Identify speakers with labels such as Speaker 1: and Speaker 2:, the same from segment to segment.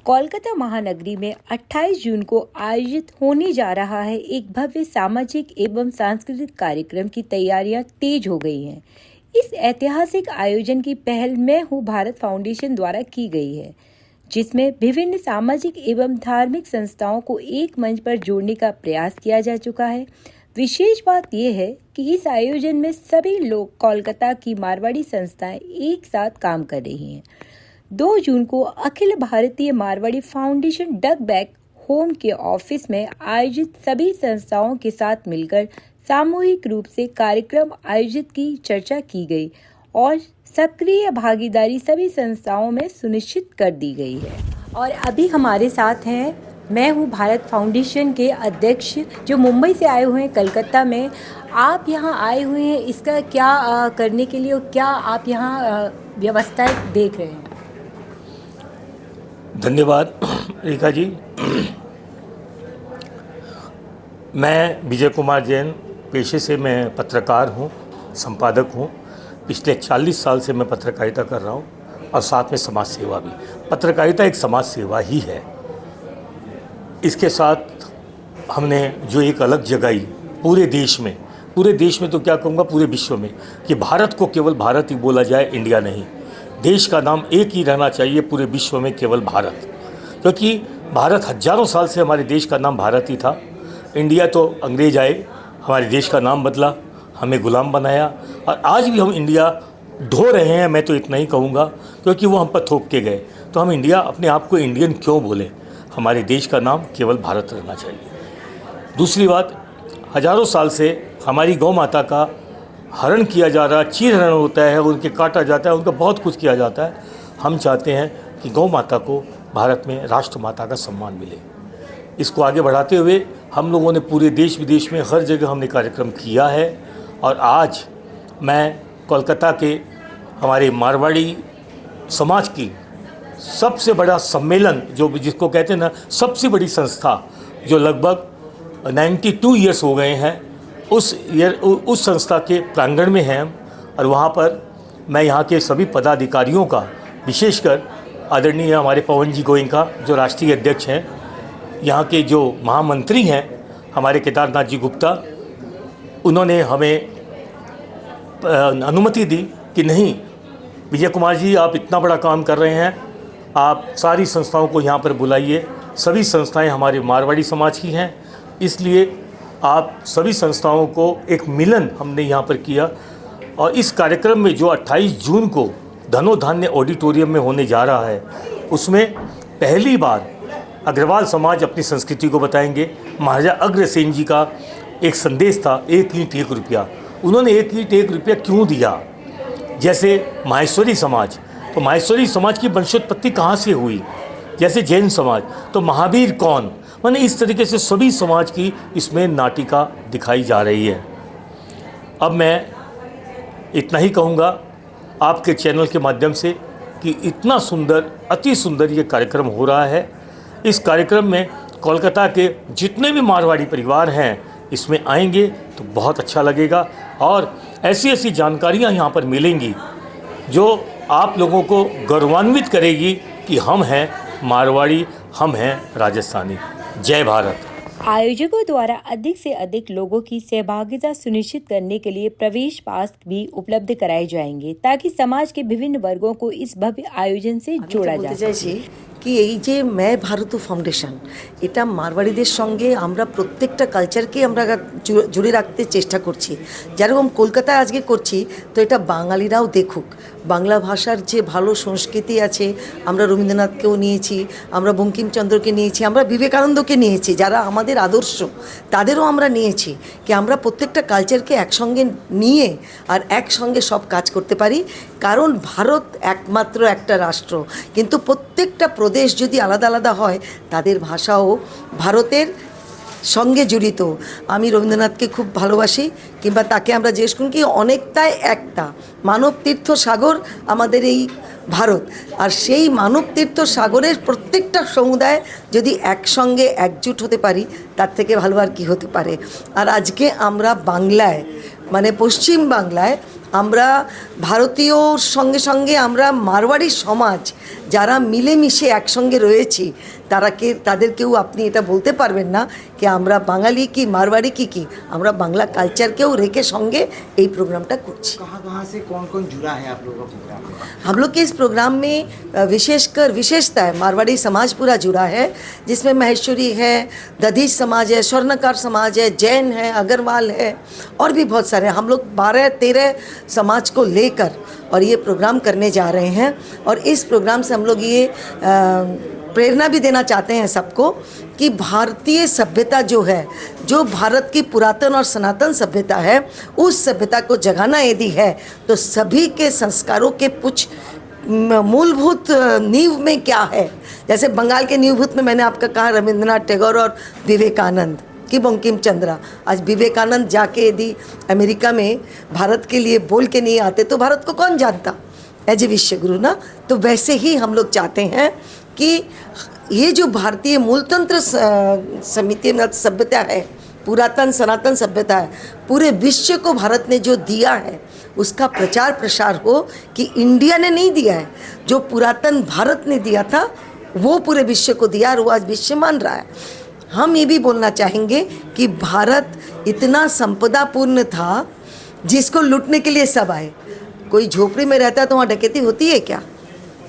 Speaker 1: कोलकाता महानगरी में 28 जून को आयोजित होने जा रहा है एक भव्य सामाजिक एवं सांस्कृतिक कार्यक्रम की तैयारियां तेज हो गई हैं। इस ऐतिहासिक आयोजन की पहल मैं हूं भारत फाउंडेशन द्वारा की गई है, जिसमें विभिन्न सामाजिक एवं धार्मिक संस्थाओं को एक मंच पर जोड़ने का प्रयास किया जा चुका है। विशेष बात यह है कि इस आयोजन में सभी लोग कोलकाता की मारवाड़ी संस्थाएं एक साथ काम कर रही हैं। 2 जून को अखिल भारतीय मारवाड़ी फाउंडेशन डग बैक होम के ऑफिस में आयोजित सभी संस्थाओं के साथ मिलकर सामूहिक रूप से कार्यक्रम आयोजित की चर्चा की गई और सक्रिय भागीदारी सभी संस्थाओं में सुनिश्चित कर दी गई है। और अभी हमारे साथ हैं, मैं हूं भारत फाउंडेशन के अध्यक्ष जो मुंबई से आए हुए हैं कलकत्ता में। आप यहां आए हुए हैं, इसका क्या करने के लिए और क्या आप यहां व्यवस्थाएं देख रहे हैं?
Speaker 2: धन्यवाद रेखा जी। मैं विजय कुमार जैन, पेशे से मैं पत्रकार हूँ, संपादक हूँ। पिछले 40 साल से मैं पत्रकारिता कर रहा हूँ और साथ में समाज सेवा भी। पत्रकारिता एक समाज सेवा ही है। इसके साथ हमने जो एक अलग जगाई पूरे देश में तो क्या कहूँगा, पूरे विश्व में, कि भारत को केवल भारत ही बोला जाए, इंडिया नहीं। देश का नाम एक ही रहना चाहिए पूरे विश्व में, केवल भारत। क्योंकि भारत हजारों साल से हमारे देश का नाम भारत ही था। इंडिया तो अंग्रेज आए, हमारे देश का नाम बदला, हमें गुलाम बनाया और आज भी हम इंडिया ढो रहे हैं। मैं तो इतना ही कहूँगा, क्योंकि वो हम पर थोप के गए। तो हम इंडिया, अपने आप को इंडियन क्यों बोलें? हमारे देश का नाम केवल भारत रहना चाहिए। दूसरी बात, हजारों साल से हमारी गौ माता का हरण किया जा रहा, चीर हरण होता है, उनके काटा जाता है, उनका बहुत कुछ किया जाता है। हम चाहते हैं कि गौ माता को भारत में राष्ट्र माता का सम्मान मिले। इसको आगे बढ़ाते हुए हम लोगों ने पूरे देश विदेश में हर जगह हमने कार्यक्रम किया है। और आज मैं कोलकाता के हमारे मारवाड़ी समाज की सबसे बड़ा सम्मेलन, जो जिसको कहते हैं ना, सबसे बड़ी संस्था, जो लगभग 92 ईयर्स हो गए हैं, उस संस्था के प्रांगण में हैं हम। और वहाँ पर मैं यहाँ के सभी पदाधिकारियों का, विशेषकर आदरणीय हमारे पवन जी गोयनका जो राष्ट्रीय अध्यक्ष हैं, यहाँ के जो महामंत्री हैं हमारे केदारनाथ जी गुप्ता, उन्होंने हमें अनुमति दी कि नहीं विजय कुमार जी, आप इतना बड़ा काम कर रहे हैं, आप सारी संस्थाओं को यहाँ पर बुलाइए। सभी संस्थाएं हमारे मारवाड़ी समाज की हैं, इसलिए आप सभी संस्थाओं को एक मिलन हमने यहाँ पर किया। और इस कार्यक्रम में जो 28 जून को धनोधान्य ऑडिटोरियम में होने जा रहा है, उसमें पहली बार अग्रवाल समाज अपनी संस्कृति को बताएंगे। महाराजा अग्रसेन जी का एक संदेश था, एक ईंट 1 रुपया। उन्होंने एक ईंट 1 रुपया क्यों दिया? जैसे माहेश्वरी समाज, तो माहेश्वरी समाज की वंशोत्पत्ति कहाँ से हुई? जैसे जैन समाज, तो महावीर कौन? माने इस तरीके से सभी समाज की इसमें नाटिका दिखाई जा रही है। अब मैं इतना ही कहूँगा आपके चैनल के माध्यम से कि इतना सुंदर, अति सुंदर ये कार्यक्रम हो रहा है। इस कार्यक्रम में कोलकाता के जितने भी मारवाड़ी परिवार हैं इसमें आएंगे तो बहुत अच्छा लगेगा और ऐसी ऐसी जानकारियाँ यहाँ पर मिलेंगी जो आप लोगों को गौरवान्वित करेगी कि हम हैं मारवाड़ी, हम हैं राजस्थानी। जय भारत।
Speaker 1: आयोजकों द्वारा अधिक से अधिक लोगों की सहभागिता सुनिश्चित करने के लिए प्रवेश पास भी उपलब्ध कराए जाएंगे ताकि समाज के विभिन्न वर्गों को इस भव्य आयोजन से जोड़ा जा सके।
Speaker 3: कि এই যে मैं भारत फाउंडेशन, এটা মারওয়াড়িদের সঙ্গে আমরা প্রত্যেকটা কালচারকে আমরা জুড়ে রাখতে চেষ্টা করছি। যেরকম কলকাতায় আজকে করছি, তো এটা বাঙালিরাও দেখুক। বাংলা ভাষার যে ভালো সংস্কৃতি আছে, আমরা রবীন্দ্রনাথকেও নিয়েছি, আমরা বঙ্কিমচন্দ্রকে নিয়েছি, আমরা বিবেকানন্দকে নিয়েছি, যারা আমাদের আদর্শ তাদেরও আমরা নিয়েছি। কি আমরা প্রত্যেকটা কালচারকে একসঙ্গে নিয়ে আর একসঙ্গে সব কাজ করতে পারি। কারণ ভারত একমাত্র একটা রাষ্ট্র, কিন্তু প্রত্যেকটা প্রদেশ যদি আলাদা আলাদা হয় তাদের ভাষাও ভারতের সঙ্গে জড়িত। আমি রবীন্দ্রনাথকে খুব ভালোবাসি, কিংবা তাকে আমরা জিজ্ঞেস করি কি অনেকটাই একটা মানব তীর্থ সাগর আমাদের এই ভারত। আর সেই মানব তীর্থ সাগরের প্রত্যেকটা সমুদায় যদি একসঙ্গে একজুট হতে পারি, তার থেকে ভালো আর কী হতে পারে। আর আজকে আমরা বাংলায়, মানে পশ্চিম বাংলায় আমরা ভারতীয়র সঙ্গে সঙ্গে আমরা মারওয়াড়ি সমাজ যারা মিলেমিশে একসঙ্গে রয়েছি তাদের কেউ আপনি এটা বলতে পারবেন না कि আমরা বাঙালি কি মারওয়াড়ি কি আমরা বাংলা কালচারকেও রেখে সঙ্গে এই प्रोग्रामটা করছি।
Speaker 4: कहाँ से कौन कौन जुड़ा है आप लोगों का प्रोग्राम में?
Speaker 3: हम लोग के इस प्रोग्राम में विशेषता है मारवाड़ी समाज पूरा जुड़ा है, जिसमें महेश्वरी है, दधीच समाज है, स्वर्णकार समाज है, जैन है, अग्रवाल है और भी बहुत सारे। हम लोग 12-13 समाज को लेकर और ये प्रोग्राम करने जा रहे हैं और इस प्रोग्राम से हम लोग ये प्रेरणा भी देना चाहते हैं सबको कि भारतीय सभ्यता जो है, जो भारत की पुरातन और सनातन सभ्यता है, उस सभ्यता को जगाना यदि है तो सभी के संस्कारों के कुछ मूलभूत नींव में क्या है। जैसे बंगाल के नींवभूत में मैंने आपका कहा रविंद्रनाथ टैगोर और विवेकानंद कि बंकिम चंद्रा। आज विवेकानंद जाके यदि अमेरिका में भारत के लिए बोल के नहीं आते तो भारत को कौन जानता एज ए विश्व गुरु ना। तो वैसे ही हम लोग चाहते हैं कि ये जो भारतीय मूलतंत्र समिति सभ्यता है, पुरातन सनातन सभ्यता है, पूरे विश्व को भारत ने जो दिया है उसका प्रचार प्रसार हो कि इंडिया ने नहीं दिया है, जो पुरातन भारत ने दिया था वो पूरे विश्व को दिया और वो आज विश्व मान रहा है। हम ये भी बोलना चाहेंगे कि भारत इतना संपदापूर्ण था जिसको लूटने के लिए सब आए। कोई झोपड़ी में रहता है तो वहाँ डकैती होती है क्या?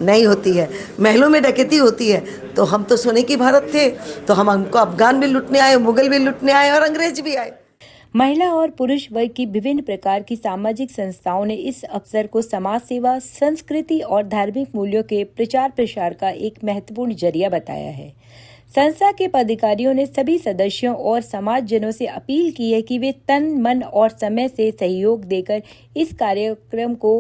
Speaker 3: नहीं होती है। महलों में डकैती होती है। तो हम तो सोने की भारत थे, तो हमको अफगान भी लूटने आए, मुगल भी लूटने आए और अंग्रेज भी आए।
Speaker 1: महिला और पुरुष वर्ग की विभिन्न प्रकार की सामाजिक संस्थाओं ने इस अवसर को समाज सेवा, संस्कृति और धार्मिक मूल्यों के प्रचार प्रसार का एक महत्वपूर्ण जरिया बताया है। संस्था के पदाधिकारियों ने सभी सदस्यों और समाजजनों से अपील की है कि वे तन, मन और समय से सहयोग देकर इस कार्यक्रम को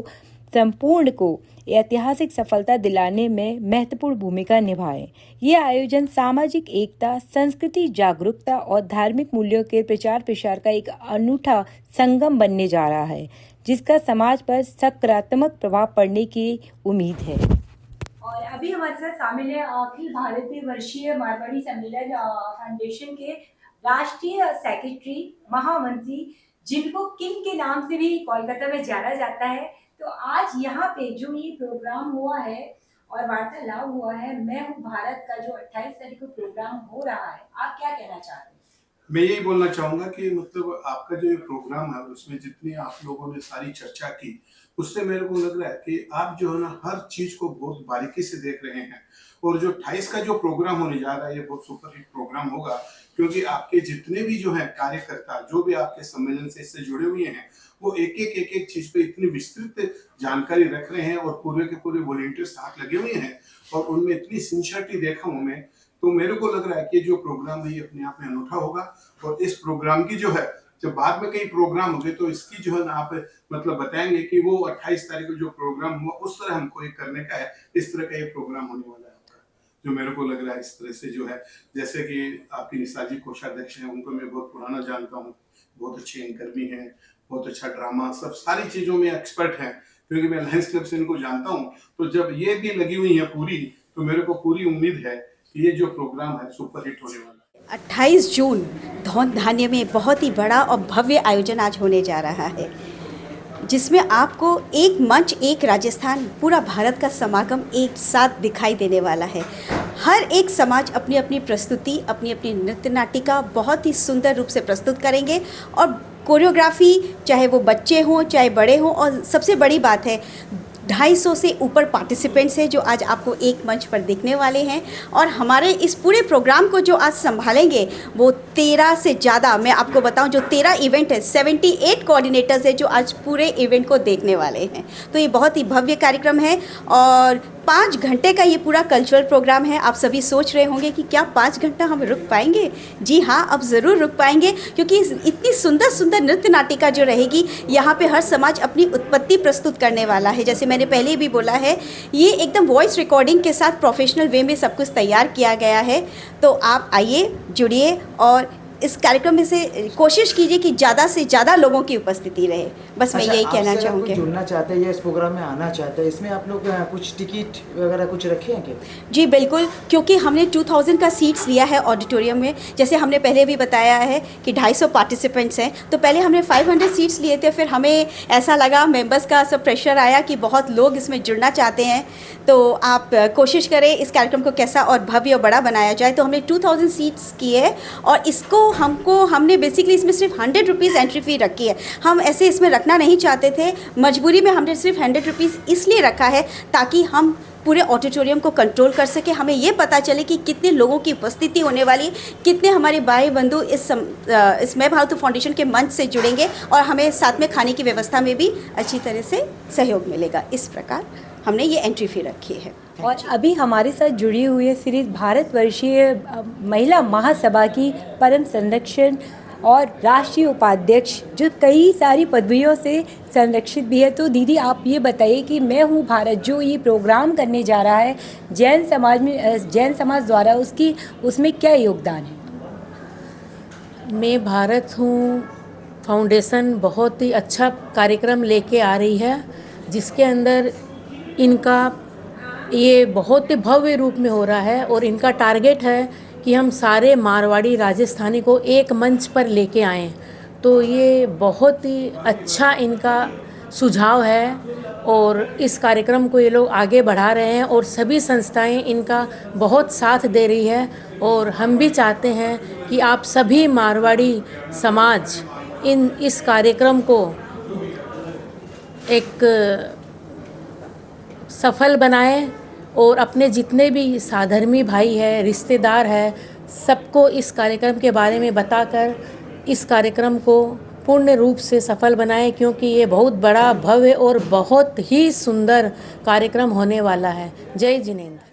Speaker 1: संपूर्ण को ऐतिहासिक सफलता दिलाने में महत्वपूर्ण भूमिका निभाएं। ये आयोजन सामाजिक एकता, संस्कृति जागरूकता और धार्मिक मूल्यों के प्रचार प्रसार का एक अनूठा संगम बनने जा रहा है, जिसका समाज पर सकारात्मक प्रभाव पड़ने की उम्मीद है। और अभी हमारे साथ शामिल है अखिल भारतीय वर्षीय मारवाड़ी सम्मेलन फाउंडेशन के राष्ट्रीय सेक्रेटरी महामंत्री, जिनको किंग के नाम से भी कोलकाता में जाना जाता है। तो आज यहाँ पे जो ये प्रोग्राम हुआ है और वार्तालाप हुआ है, मैं हूँ भारत का जो 28 तारीख को प्रोग्राम हो रहा है, आप क्या कहना चाहते हैं?
Speaker 5: मैं यही बोलना चाहूंगा कि मतलब आपका जो ये प्रोग्राम है उसमें जितनी आप लोगों ने सारी चर्चा की, उससे मेरे को लग रहा है कि आप जो है ना हर चीज को बहुत बारीकी से देख रहे हैं। और जो 28 का जो प्रोग्राम होने जा रहा है ये बहुत सुपरहिट प्रोग्राम होगा, क्योंकि आपके जितने भी जो है कार्यकर्ता जो भी आपके सम्मेलन से इससे जुड़े हुए हैं वो एक एक चीज पे इतनी विस्तृत जानकारी रख रहे हैं और पूरे के पूरे वॉलंटियर साथ लगे हुए हैं और उनमें इतनी सिंसियरिटी देखा हूं मैं। तो मेरे को लग रहा है कि जो प्रोग्राम है ये अपने आप में अनूठा होगा और इस प्रोग्राम की जो है जब बाद में कई प्रोग्राम होंगे तो इसकी जो है ना आप मतलब बताएंगे कि वो 28 तारीख को जो प्रोग्राम हुआ उस तरह हमको ये करने का है, इस तरह का ये प्रोग्राम होने वाला है आपका। जो मेरे को लग रहा है इस तरह से जो है, जैसे कि आपकी निशा जी कोषाध्यक्ष हैं, उनको मैं बहुत पुराना जानता हूँ, बहुत अच्छे एंकर भी हैं, बहुत अच्छा ड्रामा सब सारी चीज़ों में एक्सपर्ट हैं, क्योंकि मैं लायंस क्लब से इनको जानता हूँ। तो जब ये भी लगी हुई है पूरी, तो मेरे को पूरी उम्मीद है कि ये जो प्रोग्राम है सुपरहिट होने वाला है।
Speaker 6: 28 जून धौंधान्य में बहुत ही बड़ा और भव्य आयोजन आज होने जा रहा है, जिसमें आपको एक मंच, एक राजस्थान, पूरा भारत का समागम एक साथ दिखाई देने वाला है। हर एक समाज अपनी अपनी प्रस्तुति, अपनी अपनी नृत्य नाटिका बहुत ही सुंदर रूप से प्रस्तुत करेंगे और कोरियोग्राफी, चाहे वो बच्चे हों चाहे बड़े हों, और सबसे बड़ी बात है 250 से ऊपर पार्टिसिपेंट्स हैं जो आज आपको एक मंच पर दिखने वाले हैं। और हमारे इस पूरे प्रोग्राम को जो आज संभालेंगे वो 13 से ज़्यादा, मैं आपको बताऊं, जो 13 इवेंट है, 78 कोऑर्डिनेटर्स हैं जो आज पूरे इवेंट को देखने वाले हैं। तो ये बहुत ही भव्य कार्यक्रम है और 5 घंटे का ये पूरा कल्चरल प्रोग्राम है। आप सभी सोच रहे होंगे कि क्या 5 घंटा हम रुक पाएंगे? जी हाँ, अब ज़रूर रुक पाएंगे, क्योंकि इतनी सुंदर सुंदर नृत्य नाटिका जो रहेगी, यहाँ पे हर समाज अपनी उत्पत्ति प्रस्तुत करने वाला है। जैसे मैंने पहले भी बोला है, ये एकदम वॉइस रिकॉर्डिंग के साथ प्रोफेशनल वे में सब कुछ तैयार किया गया है। तो आप आइए, जुड़िए और इस कार्यक्रम में से कोशिश कीजिए कि ज़्यादा से ज़्यादा लोगों की उपस्थिति रहे। बस मैं यही कहना
Speaker 4: आपसे अगर
Speaker 6: चाहूँगी।
Speaker 4: कोई जुड़ना चाहते हैं या इस प्रोग्राम में आना चाहते हैं, इसमें आप लोग कुछ टिकट वगैरह कुछ रखे हैं क्या?
Speaker 6: जी बिल्कुल, क्योंकि हमने 2000 का सीट्स लिया है ऑडिटोरियम में। जैसे हमने पहले भी बताया है कि 250 पार्टिसिपेंट्स हैं, तो पहले हमने 500 सीट्स लिए थे। फिर हमें ऐसा लगा, मेंबर्स का सब प्रेशर आया कि बहुत लोग इसमें जुड़ना चाहते हैं, तो आप कोशिश करें इस कार्यक्रम को कैसा और भव्य और बड़ा बनाया जाए। तो हमने 2000 सीट्स किए हैं और इसको हमने बेसिकली इसमें सिर्फ 100 रुपीज़ एंट्री फ़ी रखी है। हम ऐसे इसमें रखना नहीं चाहते थे, मजबूरी में हमने सिर्फ 100 रुपीज़ इसलिए रखा है ताकि हम पूरे ऑडिटोरियम को कंट्रोल कर सके। हमें ये पता चले कि कितने लोगों की उपस्थिति होने वाली, कितने हमारे भाई बंधु इस मैं भारत फाउंडेशन के मंच से जुड़ेंगे और हमें साथ में खाने की व्यवस्था में भी अच्छी तरह से सहयोग मिलेगा। इस प्रकार हमने ये एंट्री फ़ी रखी है।
Speaker 1: और अभी हमारे साथ जुड़ी हुई है सीरीज भारतवर्षीय महिला महासभा की परम संरक्षण और राष्ट्रीय उपाध्यक्ष, जो कई सारी पदवियों से संरक्षित भी है। तो दीदी आप ये बताइए कि मैं हूँ भारत जो ये प्रोग्राम करने जा रहा है जैन समाज द्वारा, उसमें क्या योगदान है?
Speaker 7: मैं भारत हूँ फाउंडेशन बहुत ही अच्छा कार्यक्रम लेके आ रही है, जिसके अंदर इनका ये बहुत ही भव्य रूप में हो रहा है और इनका टारगेट है कि हम सारे मारवाड़ी राजस्थानी को एक मंच पर लेके आएँ। तो ये बहुत ही अच्छा इनका सुझाव है और इस कार्यक्रम को ये लोग आगे बढ़ा रहे हैं और सभी संस्थाएं इनका बहुत साथ दे रही है। और हम भी चाहते हैं कि आप सभी मारवाड़ी समाज इस कार्यक्रम को एक सफल बनाएं और अपने जितने भी साधर्मी भाई हैं, रिश्तेदार हैं, सबको इस कार्यक्रम के बारे में बताकर इस कार्यक्रम को पूर्ण रूप से सफल बनाएं, क्योंकि ये बहुत बड़ा, भव्य और बहुत ही सुंदर कार्यक्रम होने वाला है। जय जिनेंद्र।